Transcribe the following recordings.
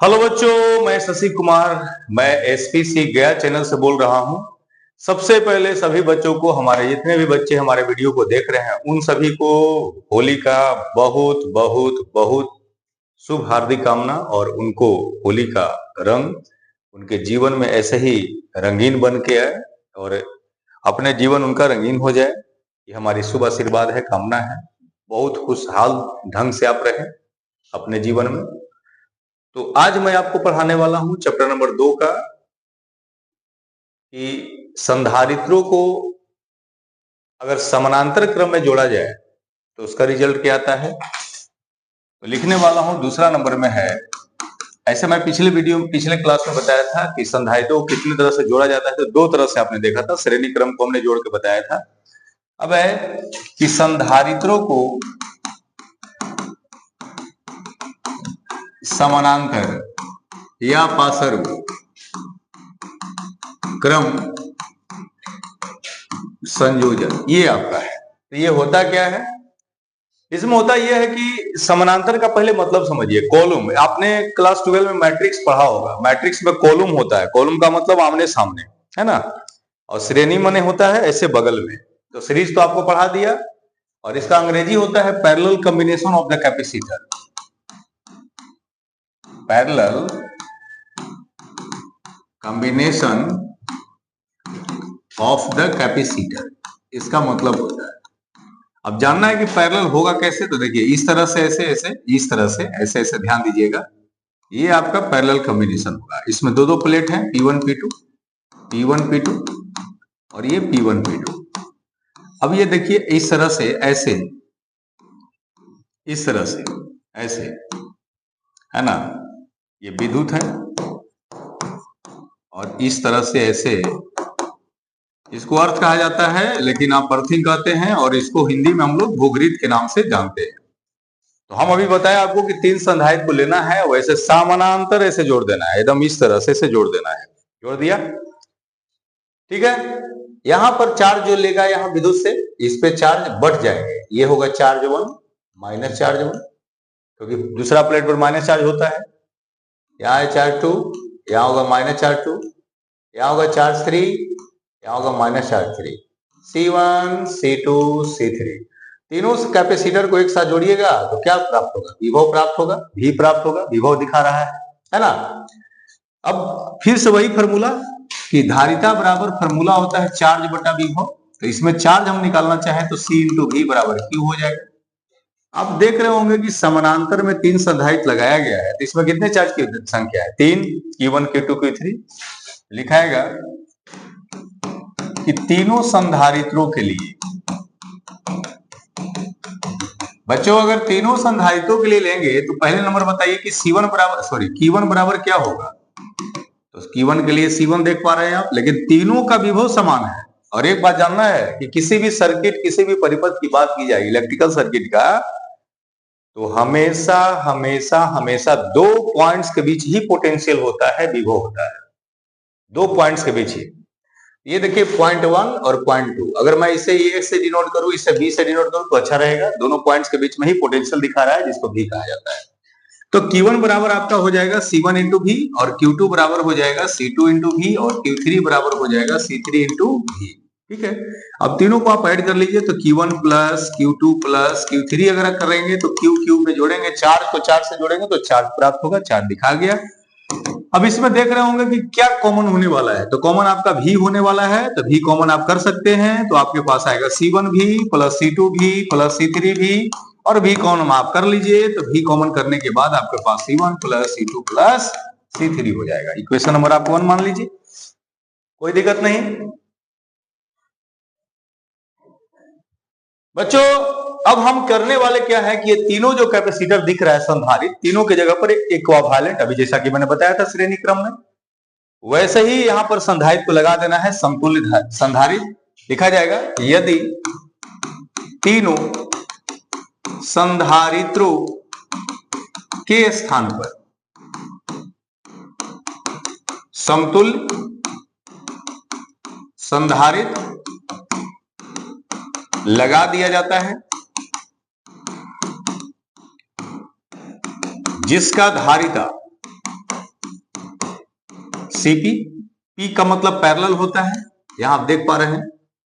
Hello बच्चों, मैं शशि कुमार। मैं एसपीसी गया चैनल से बोल रहा हूं। सबसे पहले सभी बच्चों को, हमारे जितने भी बच्चे हमारे वीडियो को देख रहे हैं, उन सभी को होली का बहुत बहुत बहुत शुभ हार्दिक कामना। और उनको होली का रंग उनके जीवन में ऐसे ही रंगीन बन के आए और अपने जीवन उनका रंगीन हो जाए, ये हमारी शुभ आशीर्वाद है, कामना है। बहुत खुशहाल ढंग से आप रहें अपने जीवन में। तो आज मैं आपको पढ़ाने वाला हूं चैप्टर नंबर 2 का, कि संधारित्रों को अगर समानांतर क्रम में जोड़ा जाए तो उसका रिजल्ट क्या आता है। तो लिखने वाला हूं दूसरा नंबर में है। ऐसे मैं पिछले क्लास में बताया था कि संधारित्रों को कितनी तरह से जोड़ा जाता है। तो दो तरह से आपने देखा था, श्रेणी क्रम को हमने जोड़ के बताया था। अब है कि संधारित्रों को समानांतर या पार्श्व क्रम संयोजन, ये आपका है। तो ये होता क्या है, इसमें होता यह है कि समानांतर का पहले मतलब समझिए। कॉलम, आपने क्लास 12 में मैट्रिक्स पढ़ा होगा। मैट्रिक्स में कॉलम होता है। कॉलम का मतलब आमने सामने, है ना। और श्रेणी माने होता है ऐसे बगल में। तो सीरीज तो आपको पढ़ा दिया। और इसका अंग्रेजी होता है parallel combination of the capacitor. Parallel combination of the capacitor, इसका मतलब होता है। अब जानना है कि पैरेलल होगा कैसे, तो देखिए इस तरह से ऐसे ऐसे, इस तरह से ऐसे ऐसे, ध्यान दीजिएगा। ये आपका पैरेलल कॉम्बिनेशन होगा। इसमें दो दो प्लेट हैं, P1 P2, P1 P2 और ये P1 P2। अब ये देखिए इस तरह से ऐसे, इस तरह से ऐसे, है ना, ये विद्युत है। और इस तरह से ऐसे, इसको अर्थ कहा जाता है, लेकिन आप अर्थिंग कहते हैं। और इसको हिंदी में हम लोग भूगृत के नाम से जानते हैं। तो हम अभी बताया आपको कि तीन संधारित्र को लेना है, वैसे समानांतर ऐसे जोड़ देना है, एकदम इस तरह से ऐसे जोड़ देना है। जोड़ दिया, ठीक है। यहां पर चार्ज जो लेगा यहां विद्युत से, इस पे चार्ज बढ़ जाएंगे। ये होगा चार्ज 1 माइनस चार्ज 1, क्योंकि दूसरा प्लेट पर माइनस चार्ज होता है। यहाँ है चार्ज 2, यहाँ होगा माइनस चार्ज 2, यहाँ होगा चार्ज 3, यहाँ होगा minus charge 3। C1 C2 C3, तीनों कैपेसिटर को एक साथ जोड़िएगा तो क्या प्राप्त होगा, विभव प्राप्त होगा, भी प्राप्त होगा, विभव दिखा रहा है ना। अब फिर से वही फॉर्मूला कि धारिता बराबर फॉर्मूला होता है चार्ज बटा विभव। तो इसमें चार्ज हम निकालना चाहें तो C इंटू V बराबर Q हो जाएगा। आप देख रहे होंगे कि समानांतर में तीन संधारित्र लगाया गया है, तो इसमें कितने चार्ज की संख्या है, 3, Q1 Q2 Q3। लिखाएगा कि तीनों संधारित्रों के लिए, बच्चों अगर तीनों संधारित्रों के लिए लेंगे तो पहले नंबर बताइए कि Q1 बराबर क्या होगा। तो Q1 के लिए C1 देख पा रहे हैं आप, लेकिन तीनों का विभव समान है। और एक बात जानना है कि किसी भी सर्किट, किसी भी परिपथ की बात की जाए, इलेक्ट्रिकल सर्किट का, तो हमेशा हमेशा हमेशा दो पॉइंट्स के बीच ही पोटेंशियल होता है, विभव होता है। दो पॉइंट्स के बीच ही। ये देखिए पॉइंट 1 और पॉइंट 2, अगर मैं इसे ए से डिनोट करूं, इसे बी से डिनोट करूं तो अच्छा रहेगा। दोनों पॉइंट्स के बीच में ही पोटेंशियल दिखा रहा है, जिसको भी कहा जाता है। तो Q1 बराबर आपका हो जाएगा C1 इंटू V, और Q2 बराबर हो जाएगा C2 इंटू V, और Q3 बराबर हो जाएगा C3 इंटू V। ठीक है। अब तीनों को आप ऐड कर लीजिए तो Q1 plus Q2 plus Q3 अगर करेंगे तो Q क्यूब में जोड़ेंगे, चार्ज को चार्ज से जोड़ेंगे तो चार्ज प्राप्त होगा। चार्ज दिखा गया। अब इसमें देख रहे होंगे कि क्या कॉमन होने वाला है, तो कॉमन आपका V होने वाला है। तो V कॉमन आप कर सकते हैं, तो आपके पास आएगा C1 V plus C2 V plus C3 V, और V कॉमन आप कर लीजिए। तो V कॉमन करने के बाद आपके पास C1 plus C2 plus C3 हो जाएगा। इक्वेशन नंबर आप 1 मान लीजिए, कोई दिक्कत नहीं। बच्चों अब हम करने वाले क्या है कि ये तीनों जो कैपेसिटर दिख रहा है संधारित्र, तीनों की जगह पर इक्विवेलेंट, अभी जैसा कि मैंने बताया था श्रेणी क्रम में, वैसे ही यहां पर संधारित्र को लगा देना है समतुल्य संधारित्र। लिखा जाएगा यदि तीनों संधारित्रों के स्थान पर समतुल्य संधारित्र लगा दिया जाता है, जिसका धारिता Cp, P का मतलब पैरेलल होता है, यहां आप देख पा रहे हैं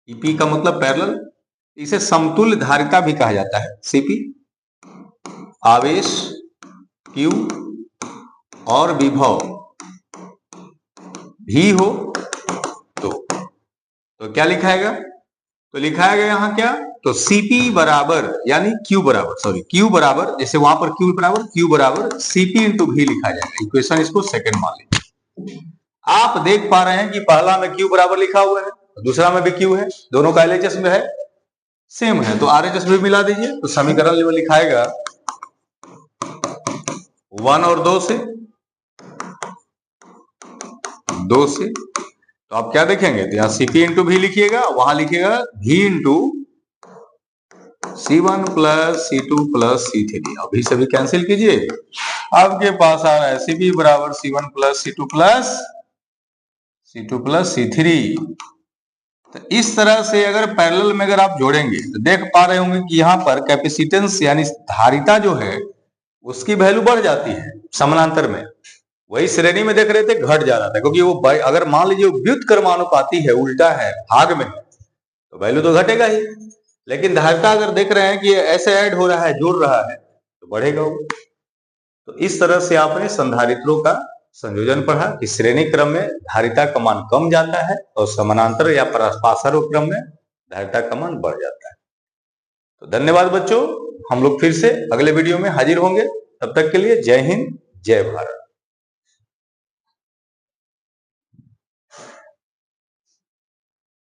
कि P का मतलब पैरेलल, इसे समतुल्य धारिता भी कहा जाता है। Cp आवेश Q और विभव भी हो तो क्या लिखाएगा, तो लिखाएगा यहां क्या, तो Cp बराबर यानी Q बराबर जैसे वहां पर Q बराबर Cp इंटू भी लिखा जाएगा। इक्वेशन इसको सेकंड मान लीजिए। आप देख पा रहे हैं कि पहला में Q बराबर लिखा हुआ है, दूसरा में भी Q है, दोनों का LHS में है सेम है, तो RHS भी मिला दीजिए। तो समीकरण में लिखाएगा 1 और 2 से तो आप क्या देखेंगे, तो यहाँ Cp इंटू भी लिखिएगा, वहां लिखिएगा भी into C1 plus C2 plus C3। अभी से भी कैंसिल कीजिए, आपके पास आ रहा है Cp बराबर C1 plus C2 plus C3। तो इस तरह से अगर पैरेलल में अगर आप जोड़ेंगे तो देख पा रहे होंगे कि यहाँ पर कैपेसिटेंस यानी धारिता जो है उसकी वैल्यू बढ़ जाती है समानांतर में, वही श्रेणी में देख रहे थे घट जा रहा था, क्योंकि वो अगर मान लीजिए व्युत्क्रमानुपाती है, उल्टा है, भाग में तो वैल्यू तो घटेगा ही, लेकिन धारिता अगर देख रहे हैं कि ऐसे ऐड हो रहा है, जोड़ रहा है, तो बढ़ेगा वो। तो इस तरह से आपने संधारित्रों का संयोजन पढ़ा कि श्रेणी क्रम में धारिता का मान कम जाता है और समानांतर या पाशर क्रम में धारिता का मान बढ़ जाता है। तो धन्यवाद बच्चों, हम लोग फिर से अगले वीडियो में हाजिर होंगे, तब तक के लिए जय हिंद जय भारत।